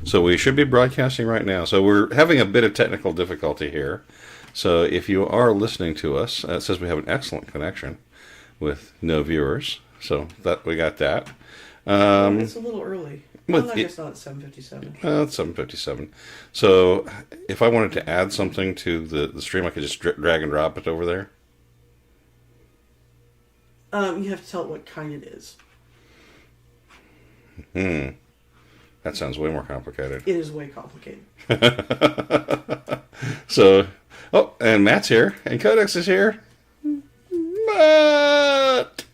So we should be broadcasting right now. So we're having a bit of technical difficulty here. So if you are listening to us, it says we have an excellent connection with no viewers. So that we got that. It's a little early. Well, I guess not at 7:57. It's 7:57. So if I wanted to add something to the stream, I could just drag and drop it over there. You have to tell it what kind it is. That sounds way more complicated. It is way complicated. So, and Matt's here, and Codex is here. Matt!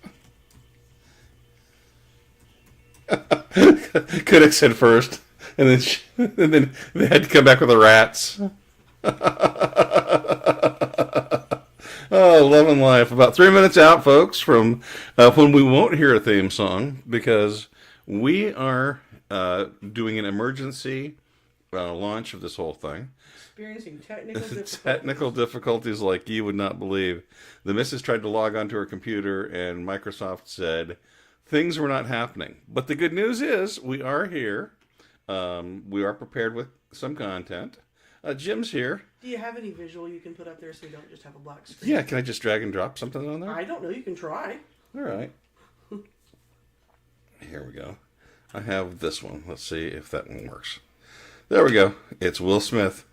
Codex said first, and then they had to come back with the rats. Oh, love and life. About 3 minutes out, folks, from when we won't hear a theme song, because we are doing an emergency launch of this whole thing. Experiencing technical difficulties. Technical difficulties like you would not believe. The missus tried to log onto her computer, and Microsoft said things were not happening. But the good news is we are here. We are prepared with some content. Jim's here. Do you have any visual you can put up there so you don't just have a black screen? Yeah, can I just drag and drop something on there? I don't know. You can try. All right. Here we go. I have this one. Let's see if that one works. There we go. It's Will Smith.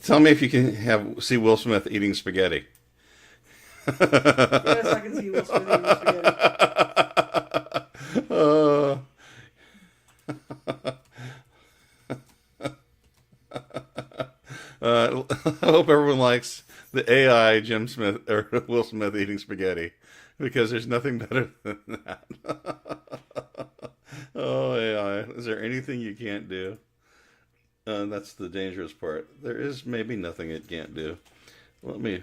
Tell me if you can see Will Smith eating spaghetti. Yes, I can see Will Smith eating spaghetti. I hope everyone likes the AI Jim Smith or Will Smith eating spaghetti, because there's nothing better than that. Oh, AI, is there anything you can't do? That's the dangerous part. There is maybe nothing it can't do. Let me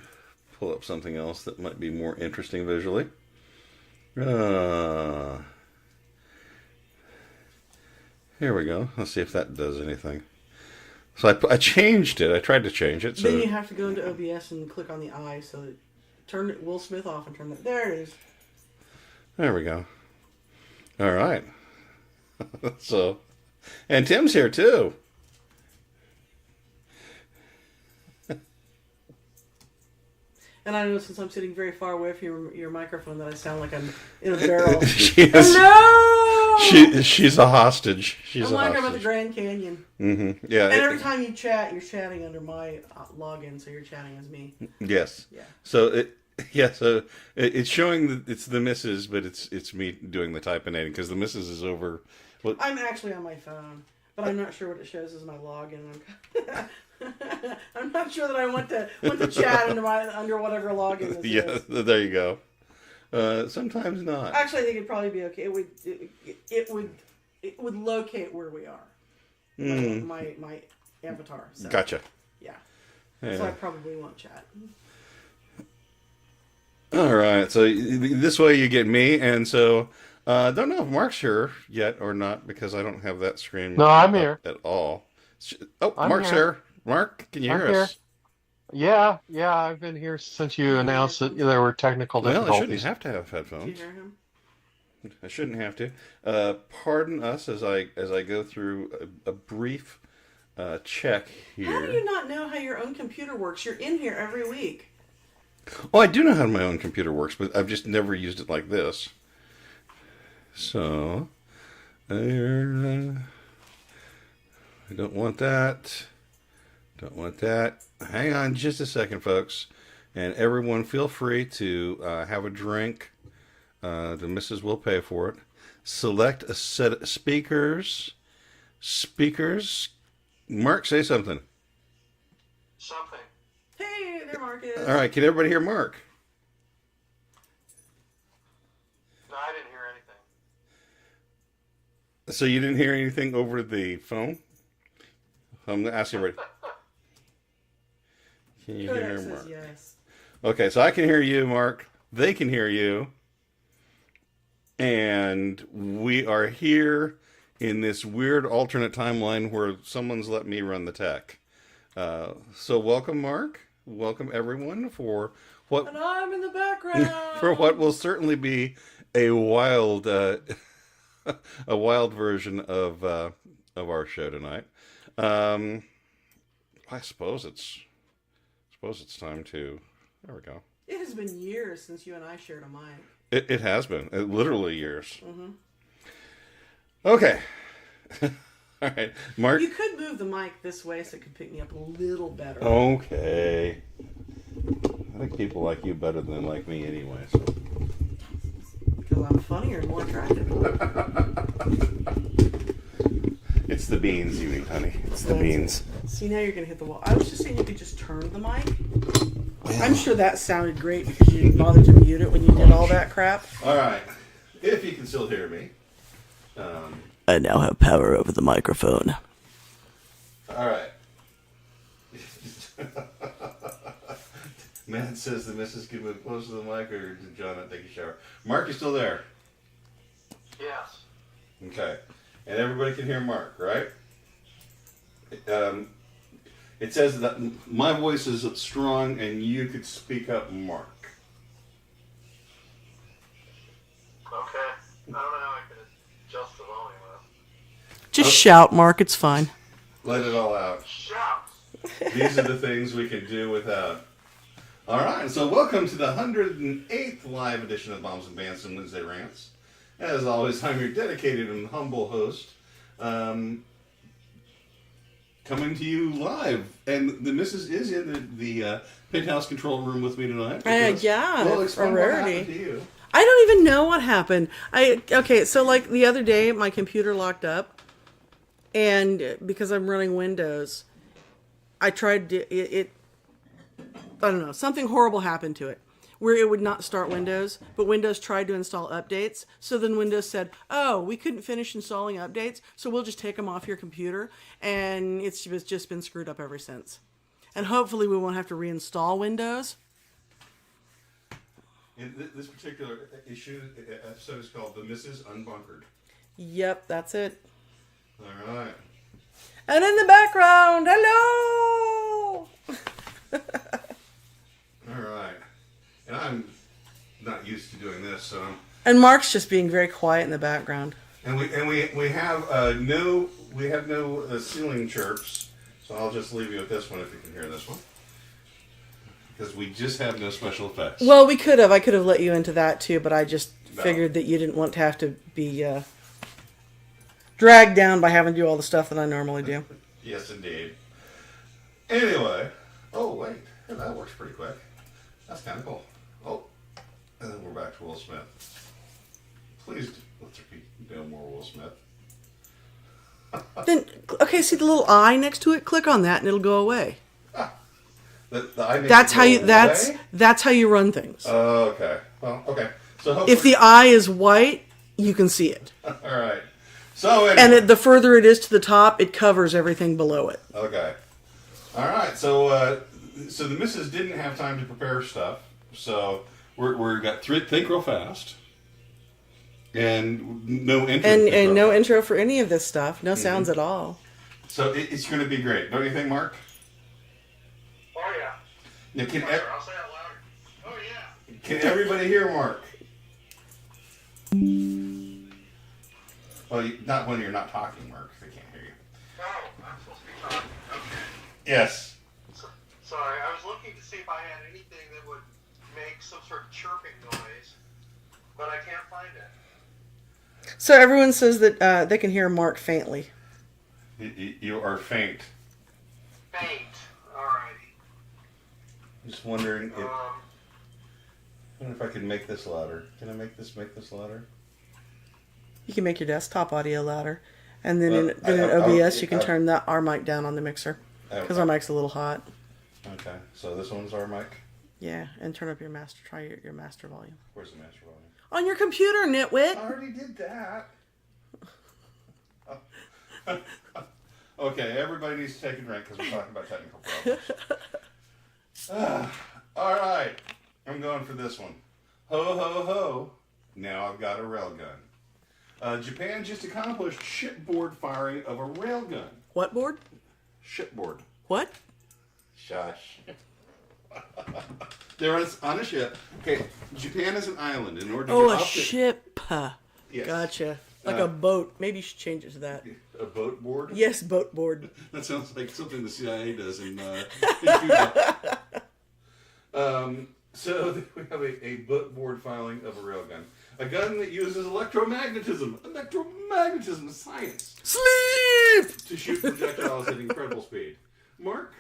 pull up something else that might be more interesting visually. Here we go. Let's see if that does anything. So I changed it. I tried to change it. So then you have to go into OBS and click on the eye. So turn Will Smith off and turn that. There it is. There we go. All right. So, and Tim's here too. And I know since I'm sitting very far away from your microphone that I sound like I'm in a barrel. She's a hostage. I'm like I'm at the Grand Canyon. Mm-hmm. Yeah. And every time you chat, you're chatting under my login, so you're chatting as me. Yes. Yeah. So it's showing that it's the missus, but it's me doing the typinating because the missus is over. Well, I'm actually on my phone, but I'm not sure what it shows as my login. I'm not sure that I want to chat under whatever login this is. Yeah, there you go. Sometimes not. Actually, I think it'd probably be okay. It would locate where we are. My avatar. So. Gotcha. Yeah. So I probably won't chat. All right. So this way you get me, and so don't know if Mark's here yet or not because I don't have that screen. No, I'm here at all. Oh, I'm Mark's here. Mark, can you hear us? Yeah, I've been here since you announced that there were technical difficulties. Well, I shouldn't have to have headphones. Do you hear him? I shouldn't have to. Pardon us as I go through a brief check here. How do you not know how your own computer works? You're in here every week. Oh, I do know how my own computer works, but I've just never used it like this. So, I don't want that. Don't want that. Hang on just a second, folks. And everyone, feel free to have a drink. The missus will pay for it. Select a set of speakers. Mark, say something. Something. Hey, there Mark is. All right, can everybody hear Mark? No, I didn't hear anything. So you didn't hear anything over the phone? I'm going to ask everybody. Can you hear Mark? Yes. Okay, so I can hear you, Mark. They can hear you. And we are here in this weird alternate timeline where someone's let me run the tech. So welcome, Mark. Welcome, everyone, for what... And I'm in the background! For what will certainly be a wild... a wild version of of our show tonight. I suppose it's time to. There we go. It has been years since you and I shared a mic. It has been literally years. Mm-hmm. Okay. All right, Mark. You could move the mic this way so it could pick me up a little better. Okay. I think people like you better than like me anyway. So. Because I'm funnier and more attractive. It's the beans you eat, honey. It's the beans. See, now you're going to hit the wall. I was just saying you could just turn the mic. Well, I'm sure that sounded great because you didn't bother to mute it when you did all that crap. All right. If you can still hear me. I now have power over the microphone. All right. Matt says the missus can move close to the mic, or did John not take a shower? Mark, you still there? Yes. Okay. And everybody can hear Mark, right? It says that my voice is strong and you could speak up, Mark. Okay. I don't know how I can adjust the volume up. Just shout, Mark. It's fine. Let it all out. Shout! These are the things we can do without. All right, so welcome to the 108th live edition of Bombs and Bants and Wednesday Rants. As always, I'm your dedicated and humble host, coming to you live. And the missus is in the penthouse control room with me tonight. Yeah, well, it's a explain what rarity. happened to you. I don't even know what happened. Okay, so like the other day, my computer locked up, and because I'm running Windows, I tried to I don't know, something horrible happened to it, where it would not start Windows, but Windows tried to install updates. So then Windows said, "Oh, we couldn't finish installing updates, so we'll just take them off your computer," and it's just been screwed up ever since. And hopefully, we won't have to reinstall Windows. This particular episode is called "The Mrs. Unbunkered." Yep, that's it. All right. And in the background, hello. All right. And I'm not used to doing this, so. And Mark's just being very quiet in the background. And we have no ceiling chirps, so I'll just leave you with this one if you can hear this one, because we just have no special effects. Well, we could have. I could have let you into that too, but I just figured that you didn't want to have to be dragged down by having to do all the stuff that I normally do. Yes, indeed. Anyway, oh wait, yeah, that works pretty quick. That's kind of cool. Oh, and then we're back to Will Smith. Please, let's repeat. No more Will Smith. Then, okay, see the little eye next to it? Click on that, and it'll go away. The eye makes That's it how go you. away? That's how you run things. Oh, okay. Well, okay. So hopefully, If the eye is white, you can see it, all right. So anyway. and the further it is to the top, it covers everything below it. Okay. All right. So so the missus didn't have time to prepare stuff. So we're got think real fast. And no intro. And no intro for any of this stuff. No sounds at all. So it's going to be great, don't you think, Mark? Oh, yeah. Now, I'll say it louder. Oh, yeah. can everybody hear Mark? Well, not when you're not talking, Mark. They can't hear you. Oh, I'm supposed to be talking. Okay. Yes. Sorry, I was looking to see if I had anything that would make some sort of chirping noise, but I can't find it. So everyone says that they can hear Mark faintly. You are faint. Faint. Alrighty. Just wondering if I can make this louder. Can I make this louder? You can make your desktop audio louder, and then in I- OBS you can turn our mic down on the mixer because our mic's a little hot. Okay, so this one's our mic. Yeah, and turn up your master. Try your master volume Where's the master volume? on your computer, nitwit. I already did that. Okay, everybody needs to take a drink because we're talking about technical problems. All right, I'm going for this one. Ho, ho, ho. Now I've got a railgun. Japan just accomplished shipboard firing of a railgun. What board? Shipboard. What? Shush. They're on a ship. Okay, Japan is an island. In order to Oh, get a off the- ship. Yes. Gotcha. Like a boat. Maybe you should change it to that. A boat board? Yes, boat board. That sounds like something the CIA does in Cuba. So we have a boat board filing of a railgun. A gun that uses electromagnetism. Electromagnetism is science. Sleep! To shoot projectiles at incredible speed. Mark,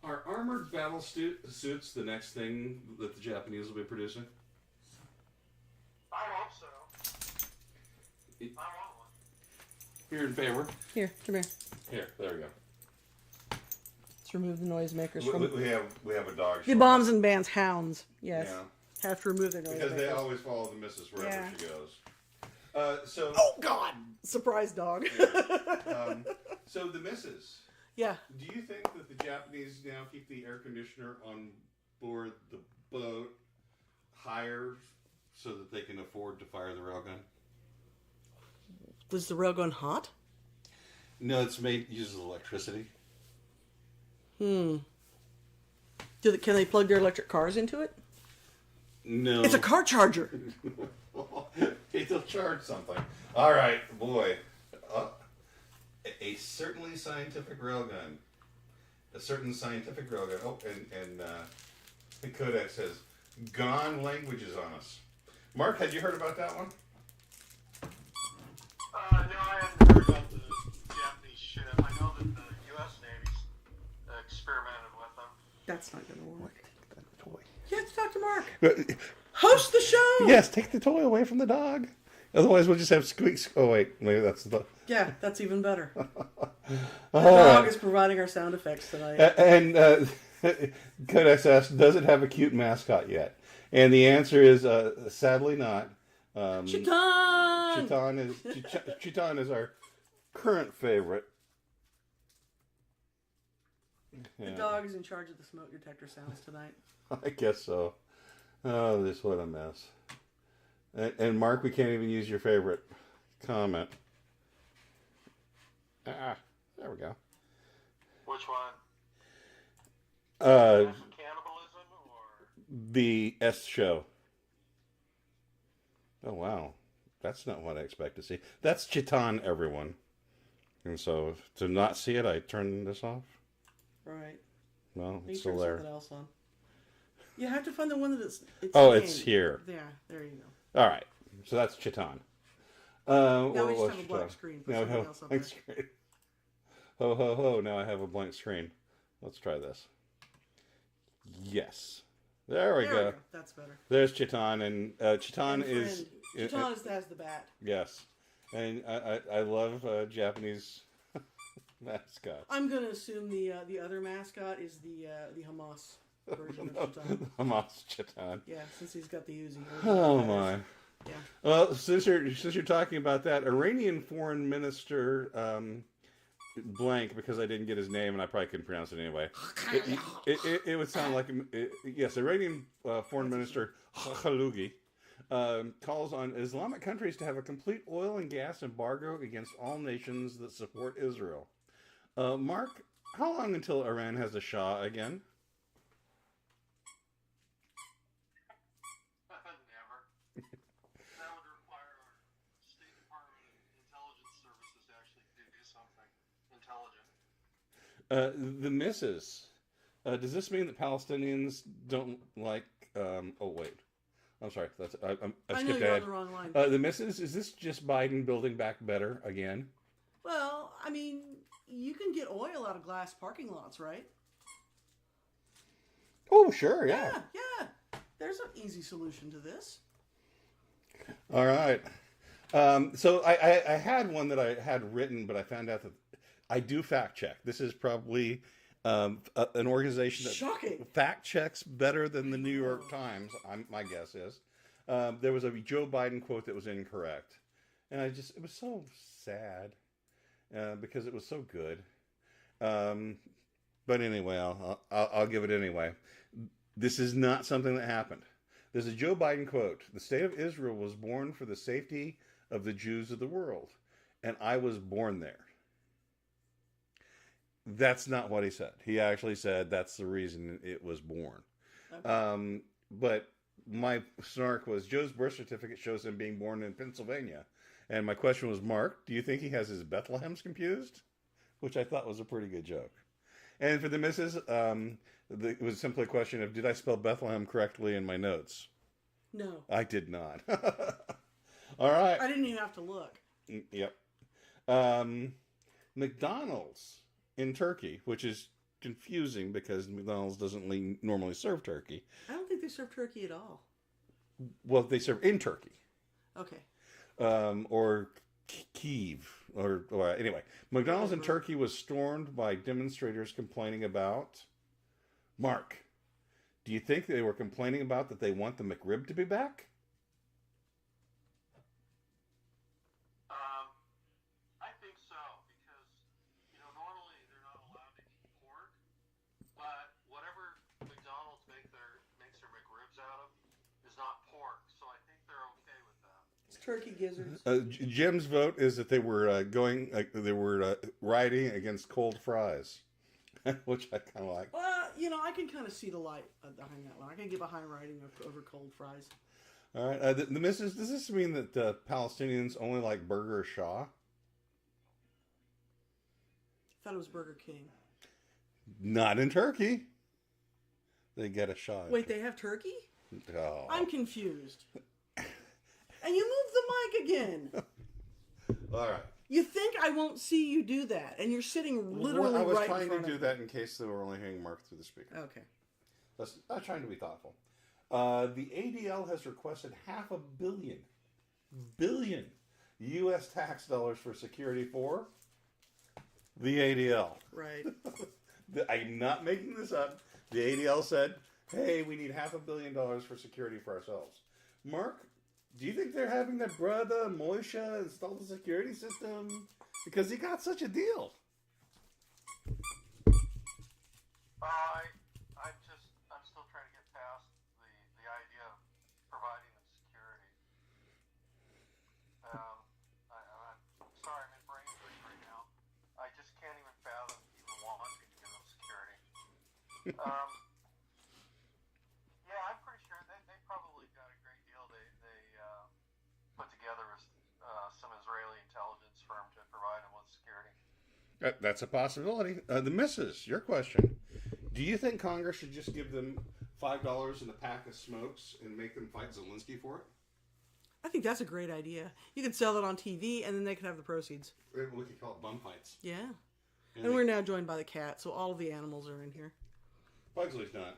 are armored battle suits the next thing that the Japanese will be producing? I hope so. I want one. You're in favor? Here, come here. Here, there we go. Let's remove the noisemakers from We have a dog. the Bombs and Bants hounds. Yes. Yeah. Have to remove their noisemakers. Because they always follow the missus wherever Yeah. she goes. So. Oh God! Surprise dog. So the missus. Yeah. Do you think that the Japanese now keep the air conditioner on board the boat higher so that they can afford to fire the railgun? Was the railgun hot? No, uses electricity. Can they plug their electric cars into it? No. It's a car charger. They'll charge something. All right, boy. A certainly scientific railgun. A certain scientific railgun. Oh, and Kodak says, "Gone languages on us." Mark, had you heard about that one? No, I haven't heard about the Japanese ship. I know that the U.S. Navy's experimented with them. That's not gonna work. Toy. You have to talk to Mark. Host the show. Yes, take the toy away from the dog. Otherwise, we'll just have squeaks. Oh wait, maybe that's the. Yeah, that's even better. The dog is providing our sound effects tonight. And Codex asked, "Does it have a cute mascot yet?" And the answer is, sadly not. Chiton! Chiton is our current favorite. The dog is in charge of the smoke detector sounds tonight. I guess so. Oh, this what a mess. And Mark, we can't even use your favorite comment. There we go. Which one? Uh, Cannibalism or? the S show. Oh wow, that's not what I expect to see. That's Chiton, everyone. And so to not see it, I turn this off. Right. Well, You it's turn still there. something else on. You have to find the one that it's Oh, named. it's here. Yeah, there you go. All right, so that's Chiton. Now we what just was have a blank Chiton? screen. Put Now we something have else a up blank there. screen. Ho ho ho! Now I have a blank screen. Let's try this. Yes, there we go. That's better. There's Chiton, and Chiton And is friend. Chiton has the bat. yes, and I love Japanese mascots. I'm gonna assume the other mascot is the Hamas version of Chiton. Hamas Chiton. Yeah, since he's got the Uzi. Oh my. Yeah. Well, since you're talking about that, Iranian foreign minister blank, because I didn't get his name and I probably couldn't pronounce it anyway. It would sound like yes, Iranian foreign minister Khalugi calls on Islamic countries to have a complete oil and gas embargo against all nations that support Israel. Mark, how long until Iran has a Shah again? Never. That would require our State Department and intelligence services to actually do something intelligent. The missus. Does this mean that Palestinians don't like? Oh wait, I'm sorry. I I know skipped you're on ahead. the wrong line. The missus. Is this just Biden building back better again? Well, I mean, you can get oil out of glass parking lots, right? Oh sure, yeah. Yeah. There's an easy solution to this. All right. So I had one that I had written, but I found out that I do fact check. This is probably an organization that Shocking. fact checks better than the New York Times. My guess is there was a Joe Biden quote that was incorrect, and it was so sad because it was so good. But anyway, I'll give it anyway. This is not something that happened. There's a Joe Biden quote: "The state of Israel was born for the safety of the Jews of the world, and I was born there." That's not what he said. He actually said that's the reason it was born. Okay. But my snark was Joe's birth certificate shows him being born in Pennsylvania. And my question was, Mark, do you think he has his Bethlehems confused? Which I thought was a pretty good joke. And for the missus, it was simply a question of, did I spell Bethlehem correctly in my notes? No. I did not. All right. I didn't even have to look. Yep. McDonald's in Turkey, which is confusing because McDonald's doesn't normally serve turkey. I don't think they serve turkey at all. Well, they serve in Turkey. Okay. Or Kiev. Or anyway, McDonald's in Turkey was stormed by demonstrators complaining about... Mark, do you think they were complaining about that they want the McRib to be back? I think so, because, normally they're not allowed to eat pork, but whatever McDonald's makes their McRibs out of is not pork, so I think they're okay with that. It's turkey gizzards. Jim's vote is that they were rioting against cold fries, which I kind of like. Well, I can kind of see the light behind that one. I can get behind writing over cold fries. All right, the missus, does this mean that Palestinians only like Burger Shaw? I thought it was Burger King. Not in Turkey. They get a Shaw. Wait, they have turkey? Oh. I'm confused. And you moved the mic again. All right. You think I won't see you do that, and you're sitting literally I was right in trying front to do of that in case they were only hearing Mark through the speaker. Okay. I'm trying to be thoughtful. The ADL has requested $500 billion U.S. tax dollars for security for the ADL. Right. I'm not making this up. The ADL said, hey, we need $500 million for security for ourselves. Mark, do you think they're having their brother Moishe install the security system? Because he got such a deal. I'm still trying to get past the idea of providing them security. I'm sorry, I'm in brain freeze right now. I just can't even fathom even wanting to give them security. Yeah, I'm pretty sure they probably got a great deal. They put together some Israeli intelligence firm to provide them with security. That's a possibility. The missus, your question. Do you think Congress should just give them $5 and a pack of smokes and make them fight Zelensky for it? I think that's a great idea. You could sell it on TV, and then they could have the proceeds. We could call it bum fights. Yeah. And we're now joined by the cat, so all of the animals are in here. Pugsley's not.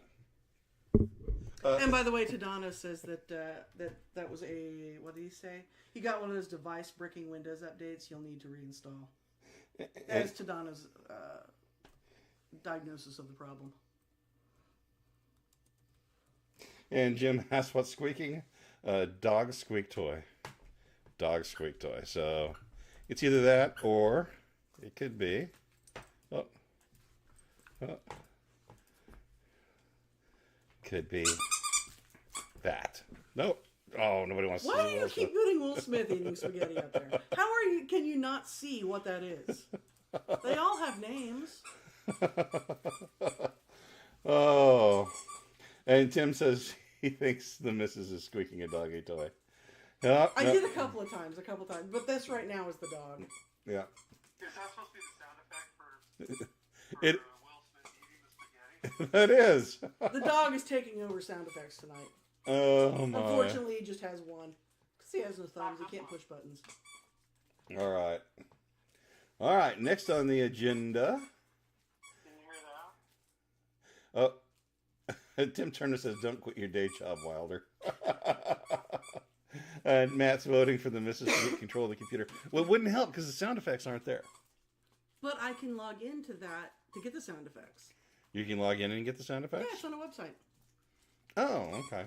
And by the way, Tadano says that that was a, what did he say? He got one of those device bricking Windows updates you'll need to reinstall. That's Tadano's diagnosis of the problem. And Jim asked what's squeaking? Dog squeak toy. Dog squeak toy. So it's either that or it could be. Could be that. Nope. Oh, nobody wants to see Why do you Will keep Smith. putting Will Smith eating spaghetti up there? How are you? Can you not see what that is? They all have names. Oh. And Tim says he thinks the missus is squeaking a doggy toy. Yeah, I did a couple times, but this right now is the dog. Yeah. Is that supposed to be the sound effect for It. Will Smith eating the spaghetti? That is. The dog is taking over sound effects tonight. Oh my. Unfortunately, he just has one. Because he has no thumbs, he can't push buttons. All right. All right. Next on the agenda. Can you hear that? Oh, Tim Turner says, "Don't quit your day job, Wilder." And Matt's voting for the missus to get control of the computer. Well, it wouldn't help because the sound effects aren't there. But I can log into that to get the sound effects. You can log in and get the sound effects? Yeah, it's on a website. Oh, okay.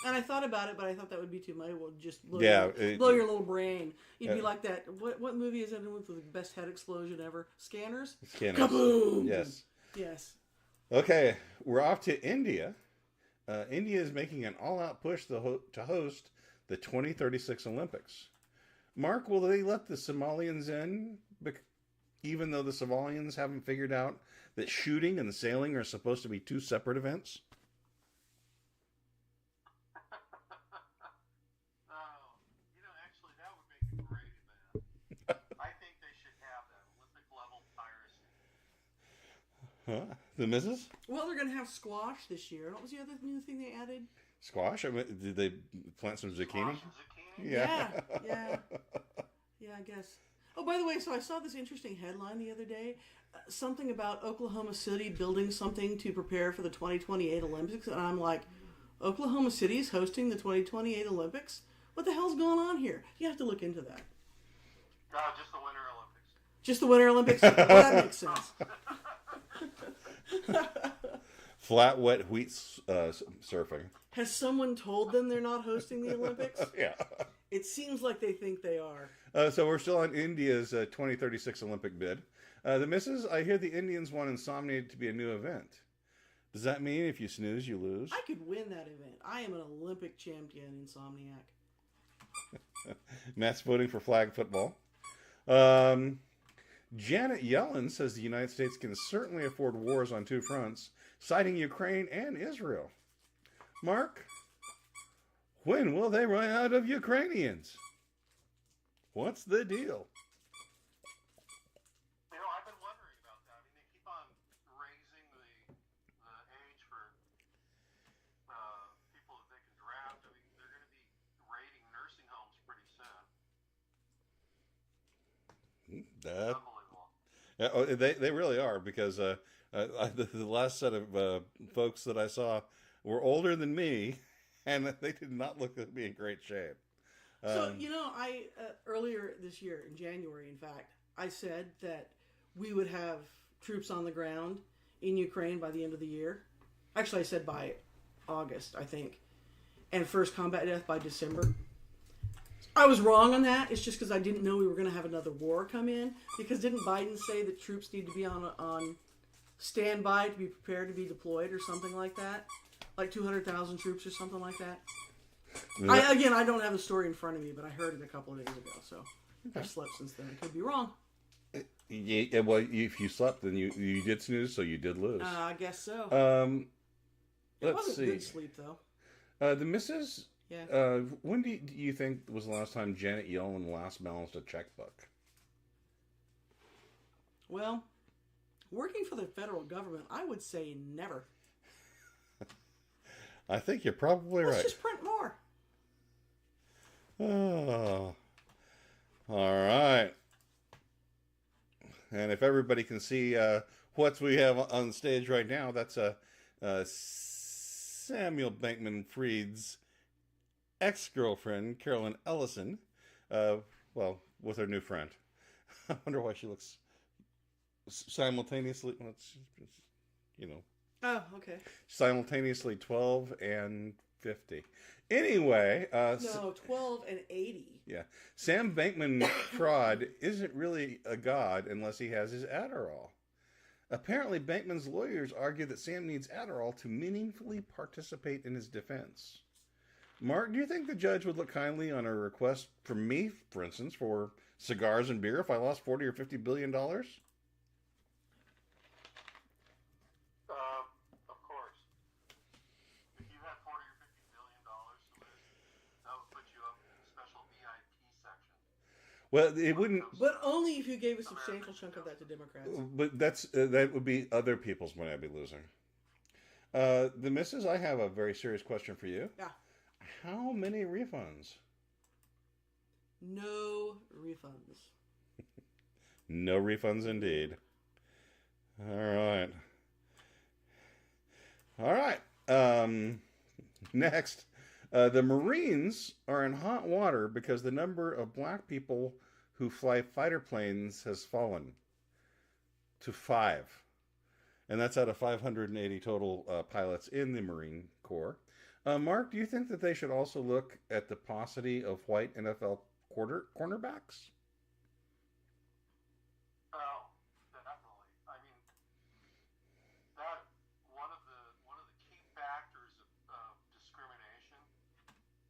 And I thought about it, but I thought that would be too much. It would just blow, Yeah, blow your little brain. You'd be Yeah. like that. What movie is that in with the best head explosion ever? Scanners? Scanners. Kaboom! Yes. Yes. Okay, we're off to India. India is making an all-out push to host the 2036 Olympics. Mark, will they let the Somalians in, even though the Somalians haven't figured out that shooting and sailing are supposed to be two separate events? Huh? The missus? Well, they're going to have squash this year. What was the other new thing they added? Squash? I mean, did they plant some zucchini? Squash and zucchini. Yeah, yeah, yeah, I guess. Oh, by the way, so I saw this interesting headline the other day. Something about Oklahoma City building something to prepare for the 2028 Olympics. And I'm like, Oklahoma City's hosting the 2028 Olympics? What the hell's going on here? You have to look into that. No, just the Winter Olympics. Just the Winter Olympics? Well, that makes sense. Flat, wet wheat surfing. Has someone told them they're not hosting the Olympics? Yeah. It seems like they think they are. So we're still on India's 2036 Olympic bid. The missus, I hear the Indians want Insomnia to be a new event. Does that mean if you snooze, you lose? I could win that event. I am an Olympic champion, Insomniac. Matt's voting for flag football. Janet Yellen says the United States can certainly afford wars on two fronts, citing Ukraine and Israel. Mark, when will they run out of Ukrainians? What's the deal? You know, I've been wondering about that. I mean, they keep on raising the age for people that they can draft. I mean, they're going to be raiding nursing homes pretty soon. Unbelievable. Yeah, oh, they really are, because the last set of folks that I saw were older than me, and they did not look to be in great shape. So, I earlier this year, in January, in fact, I said that we would have troops on the ground in Ukraine by the end of the year. Actually, I said by August, I think. And first combat death by December. I was wrong on that. It's just because I didn't know we were going to have another war come in. Because didn't Biden say that troops need to be on standby to be prepared to be deployed or something like that? Like 200,000 troops or something like that? I don't have the story in front of me, but I heard it a couple of days ago. So I've slept since then. I could be wrong. Yeah, well, if you slept, then you did snooze, so you did lose. I guess so. Let's wasn't see. good sleep, though. The missus, Yeah. when do you think was the last time Janet Yellen last balanced a checkbook? Well, working for the federal government, I would say never. I think you're probably right. Let's just print more. Oh, all right. And if everybody can see what we have on stage right now, that's Samuel Bankman-Fried's ex-girlfriend, Carolyn Ellison, well, with her new friend. I wonder why she looks simultaneously, Oh, okay. simultaneously 12 and 50. Anyway, No, 12 and 80. yeah, Sam Bankman-Fried isn't really a god unless he has his Adderall. Apparently, Bankman's lawyers argue that Sam needs Adderall to meaningfully participate in his defense. Mark, do you think the judge would look kindly on a request from me, for instance, for cigars and beer if I lost $40 or $50 billion? Of course. If you had $40 or $50 billion to lose, that would put you up in a special VIP section. Well, it wouldn't. But only if you gave a substantial chunk of that to Democrats. But that would be other people's money I'd be losing. The missus, I have a very serious question for you. Yeah. How many refunds? No refunds. No refunds indeed. All right. All right. Next, the Marines are in hot water because the number of black people who fly fighter planes has fallen to 5. And that's out of 580 total pilots in the Marine Corps. Mark, do you think that they should also look at the paucity of white NFL cornerbacks? Oh, definitely. I mean, that one of the key factors of discrimination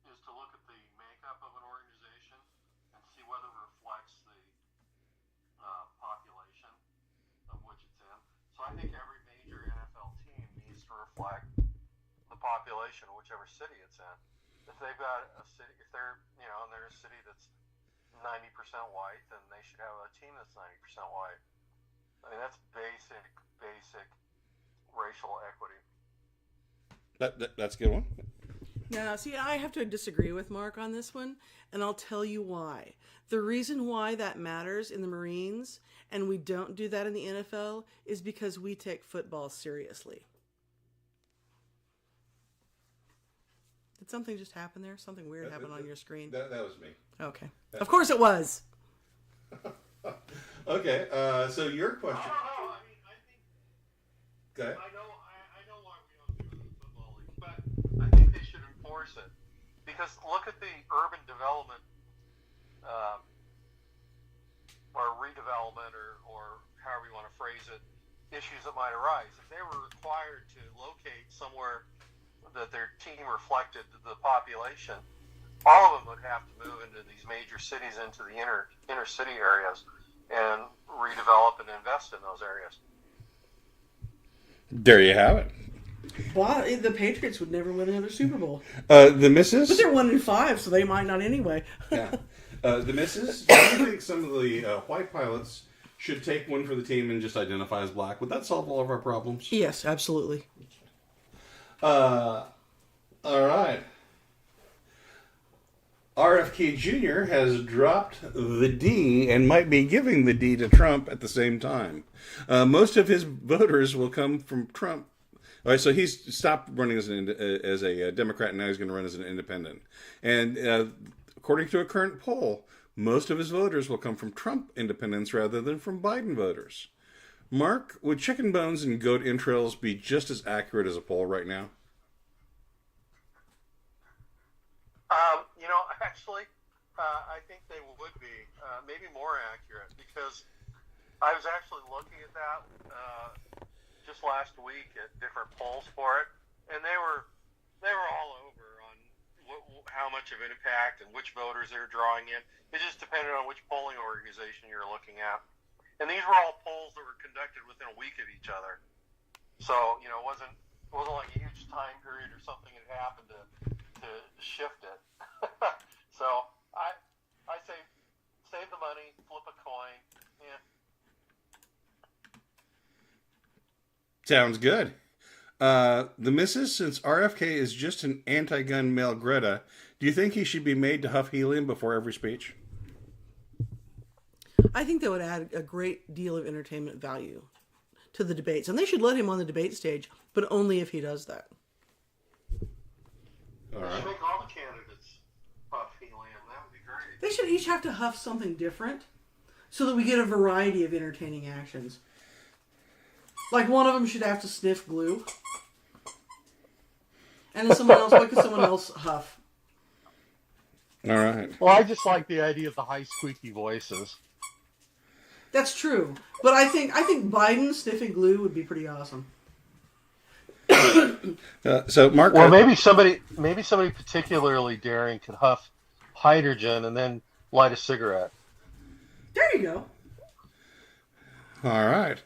is to look at the makeup of an organization and see whether it reflects the population of which it's in. So I think every major NFL team needs to reflect the population of whichever city it's in. If they've got a city, if they're, and they're a city that's 90% white, then they should have a team that's 90% white. I mean, that's basic racial equity. That's a good one. Now, see, I have to disagree with Mark on this one, and I'll tell you why. The reason why that matters in the Marines, and we don't do that in the NFL, is because we take football seriously. Did something just happen there? Something weird happened on your screen? That was me. Okay. Of course it was. Okay, so your question. No. I mean, I think. Go ahead. I know why we don't do it in the football league, but I think they should enforce it because look at the urban development, or redevelopment, or however you want to phrase it, issues that might arise. If they were required to locate somewhere that their team reflected the population, all of them would have to move into these major cities, into the inner city areas, and redevelop and invest in those areas. There you have it. Well, the Patriots would never win another Super Bowl. The missus. But they're 1-5, so they might not anyway. Yeah. The missus. Do you think some of the white pilots should take one for the team and just identify as black? Would that solve all of our problems? Yes, absolutely. All right. RFK Jr. has dropped the D and might be giving the D to Trump at the same time. Most of his voters will come from Trump. All right, so he's stopped running as a Democrat, and now he's going to run as an independent. And according to a current poll, most of his voters will come from Trump independents rather than from Biden voters. Mark, would chicken bones and goat entrails be just as accurate as a poll right now? Actually, I think they would be maybe more accurate because I was actually looking at that just last week at different polls for it, and they were all over on how much of an impact and which voters they were drawing in. It just depended on which polling organization you're looking at, and these were all polls that were conducted within a week of each other. So it wasn't like a huge time period or something had happened to shift it. So I say save the money, flip a coin. Yeah. Sounds good. The missus, since RFK is just an anti-gun male Greta, do you think he should be made to huff helium before every speech? I think that would add a great deal of entertainment value to the debates. And they should let him on the debate stage, but only if he does that. All They right. should make all the candidates puff helium. That would be great. They should each have to huff something different so that we get a variety of entertaining actions. Like one of them should have to sniff glue. And then what could someone else huff? All right. Well, I just like the idea of the high squeaky voices. That's true. But I think Biden sniffing glue would be pretty awesome. So, Mark. Well, maybe somebody particularly daring could huff hydrogen and then light a cigarette. There you go. All right.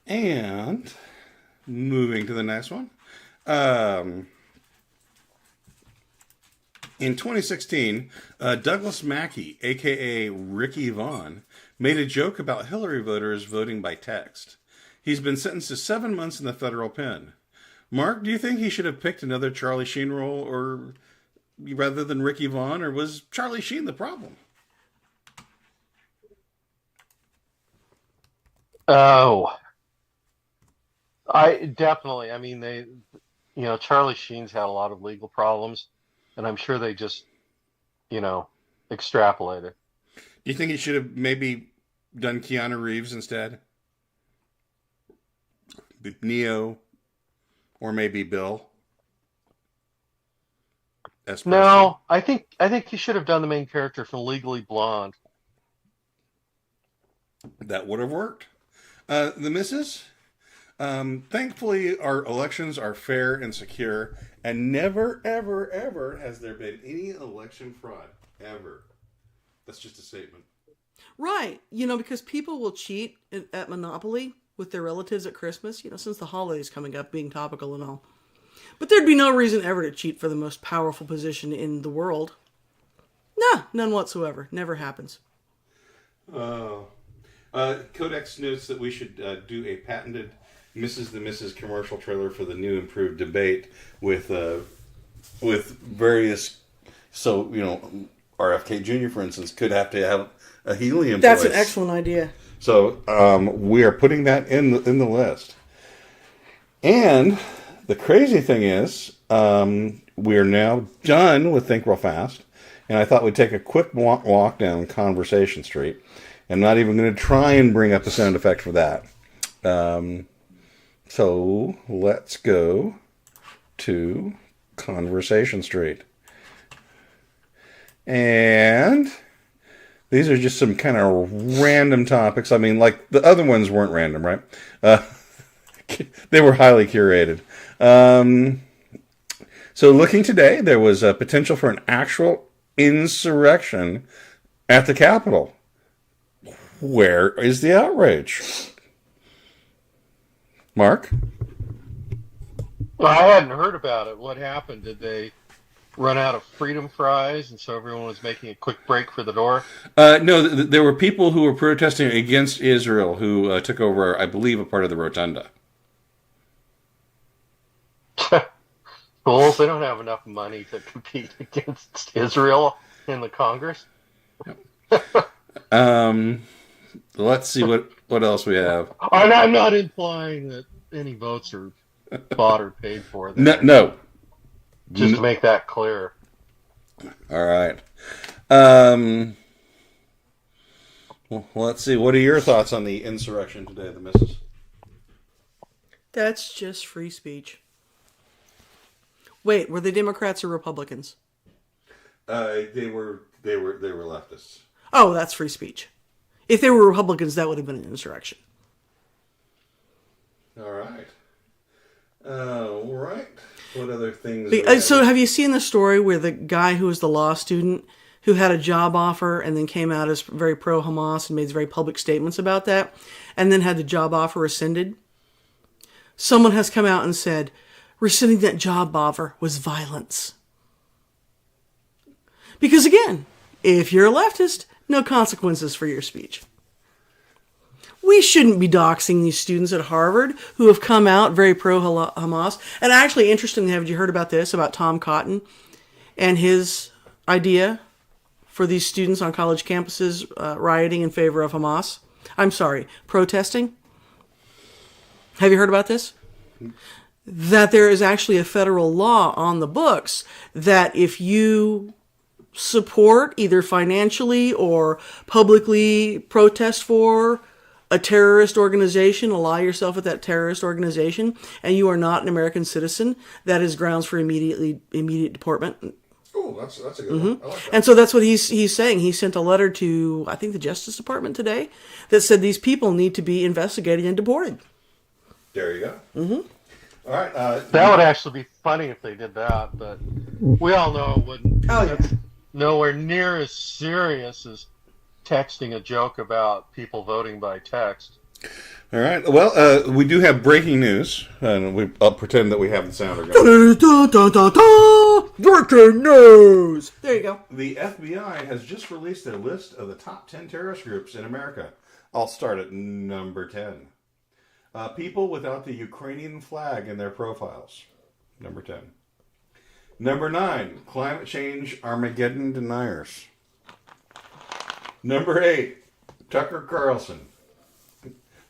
And moving to the next one. In 2016, Douglas Mackey, a.k.a. Ricky Vaughn, made a joke about Hillary voters voting by text. He's been sentenced to 7 months in the federal pen. Mark, do you think he should have picked another Charlie Sheen role rather than Ricky Vaughn, or was Charlie Sheen the problem? Oh, I mean, Charlie Sheen's had a lot of legal problems, and I'm sure they just, extrapolated. Do you think he should have maybe done Keanu Reeves instead? Neo, or maybe Bill? No, I think he should have done the main character from Legally Blonde. That would have worked. The missus? Thankfully, our elections are fair and secure, and never, ever, ever has there been any election fraud. Ever. That's just a statement. Right. Because people will cheat at Monopoly with their relatives at Christmas, since the holidays coming up, being topical and all. But there'd be no reason ever to cheat for the most powerful position in the world. Nah, none whatsoever. Never happens. Oh. Codex notes that we should do a patented Mrs. the Mrs. commercial trailer for the new improved debate with various. So RFK Jr. for instance could have to have a helium. That's voice. an excellent idea. So we are putting that in the list. And the crazy thing is, we are now done with Think Real Fast. And I thought we'd take a quick walk down Conversation Street. I'm not even going to try and bring up a sound effect for that. So let's go to Conversation Street. And these are just some kind of random topics. I mean, like the other ones weren't random, right? They were highly curated. So looking today, there was a potential for an actual insurrection at the Capitol. Where is the outrage? Mark? Well, I hadn't heard about it. What happened? Did they run out of freedom fries, and so everyone was making a quick break for the door? No, there were people who were protesting against Israel who took over, I believe, a part of the rotunda. Fools, they don't have enough money to compete against Israel in the Congress. Let's see what else we have. And I'm not implying that any votes are bought or paid for. No. Just to make that clear. All right. Well, let's see. What are your thoughts on the insurrection today, the missus? That's just free speech. Wait, were they Democrats or Republicans? They were leftists. Oh, that's free speech. If they were Republicans, that would have been an insurrection. All right. All right. What other things? So have you seen the story where the guy who was the law student who had a job offer and then came out as very pro-Hamas and made very public statements about that and then had the job offer rescinded? Someone has come out and said, rescinding that job offer was violence. Because again, if you're a leftist, no consequences for your speech. We shouldn't be doxing these students at Harvard who have come out very pro-Hamas. And actually, interestingly, have you heard about this, about Tom Cotton and his idea for these students on college campuses rioting in favor of Hamas? I'm sorry, protesting? Have you heard about this? That there is actually a federal law on the books that if you support either financially or publicly protest for a terrorist organization, ally yourself with that terrorist organization, and you are not an American citizen, that is grounds for immediate deportment. Oh, that's a good one. I like that. And so that's what he's saying. He sent a letter to, I think, the Justice Department today that said these people need to be investigated and deported. There you go. Mm-hmm. All right. That would actually be funny if they did that, but we all know it wouldn't. Oh, yeah. That's nowhere near as serious as texting a joke about people voting by text. All right. Well, we do have breaking news, and I'll pretend that we have the sounder going. Breaking news! There you go. The FBI has just released a list of the top 10 terrorist groups in America. I'll start at number 10. People without the Ukrainian flag in their profiles. Number 10. Number 9. Climate change Armageddon deniers. Number 8. Tucker Carlson.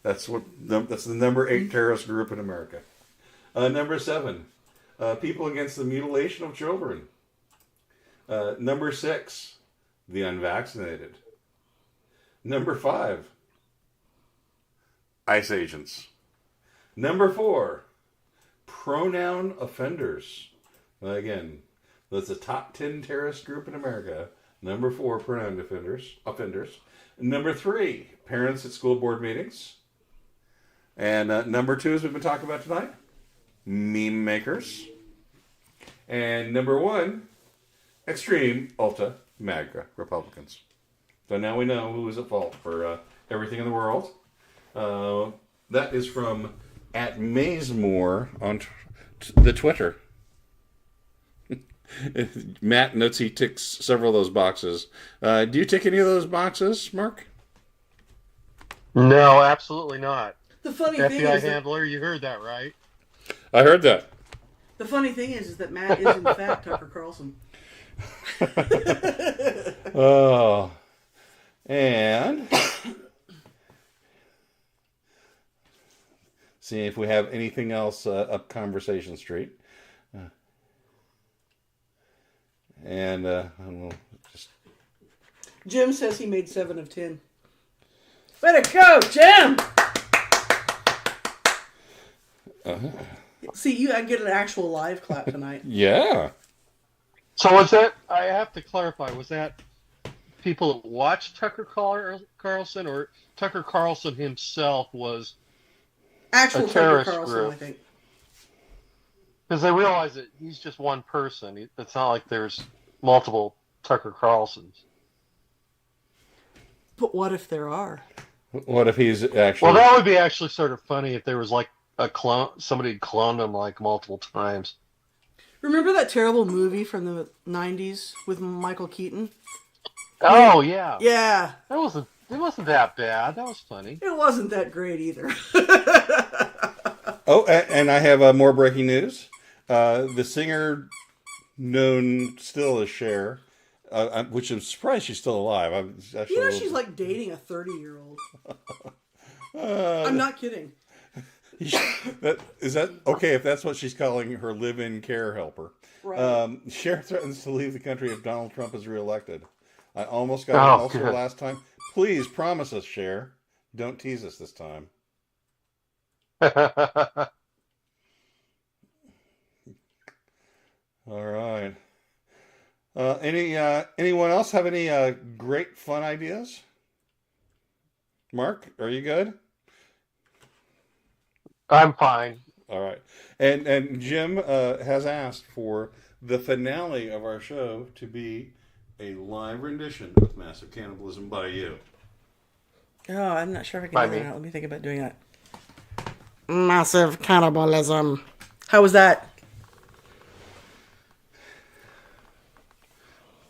That's the number 8 terrorist group in America. Number 7. People against the mutilation of children. Number 6. The unvaccinated. Number 5. ICE agents. Number 4. Pronoun offenders. Again, that's the top 10 terrorist group in America. Number 4, pronoun offenders. Number 3, parents at school board meetings. And number 2, as we've been talking about tonight, meme makers. And number 1, extreme ultra MAGA Republicans. So now we know who is at fault for everything in the world. That is from @Mazemore on the Twitter. Matt notes he ticks several of those boxes. Do you tick any of those boxes, Mark? No, absolutely not. The funny thing FBI is, handler, you heard that, right? I heard that. the funny thing is that Matt is in fact Tucker Carlson. Oh, and see if we have anything else up Conversation Street. And we'll just. Jim says he made 7 of 10. Way to go, Jim! See, I get an actual live clap tonight. Yeah. So was that, I have to clarify, was that people that watched Tucker Carlson, or Tucker Carlson himself was Actual a Tucker terrorist Carlson, group? I think. Because they realize that he's just one person. It's not like there's multiple Tucker Carlsons. But what if there are? What if he's actually? Well, that would be actually sort of funny if there was like a clone, somebody cloned him like multiple times. Remember that terrible movie from the 90s with Michael Keaton? Oh yeah, Yeah. it wasn't that bad. That was funny. It wasn't that great either. Oh, and I have more breaking news. The singer known still as Cher, which I'm surprised she's still alive. I'm actually You know she's like dating a 30-year-old. I'm not kidding. Is that okay? If that's what she's calling her live-in care helper, Right. Cher threatens to leave the country if Donald Trump is reelected. I almost got an ulcer good. last time. Please promise us, Cher. Don't tease us this time. All right. Anyone else have any great fun ideas? Mark, are you good? I'm fine. All right. And Jim has asked for the finale of our show to be a live rendition of Massive Cannibalism by you. Oh, I'm not sure if I By can do me. that. Let me think about doing that. Massive cannibalism. How was that?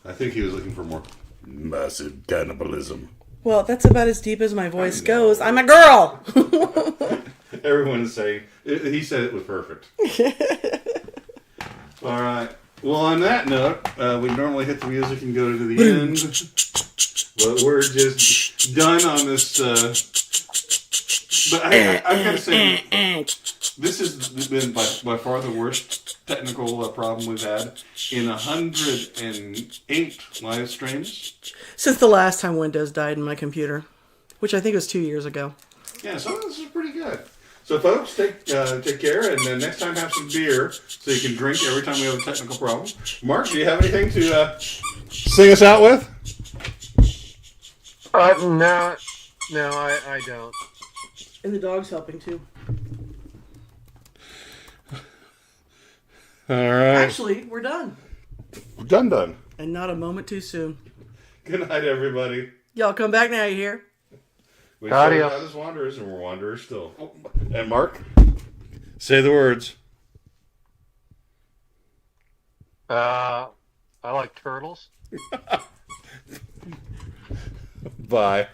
I think he was looking for more massive cannibalism. Well, that's about as deep as my voice know. goes. I'm a girl. Everyone is saying he said it was perfect. All right. Well, on that note, we normally hit the music and go to the end, but we're just done on this. But I gotta say, this has been by far the worst technical problem we've had in 108 live streams. Since the last time Windows died in my computer, which I think was 2 years ago. Yeah, so this is pretty good. So, folks, take care, and next time have some beer so you can drink every time we have a technical problem. Mark, do you have anything to sing us out with? No, I don't. And the dog's helping too. All right. Actually, we're done. Done. And not a moment too soon. Good night, everybody. Y'all come back now, you hear? We started Adios. out as wanderers, and we're wanderers still. Oh, and Mark, say the words. I like turtles. Bye.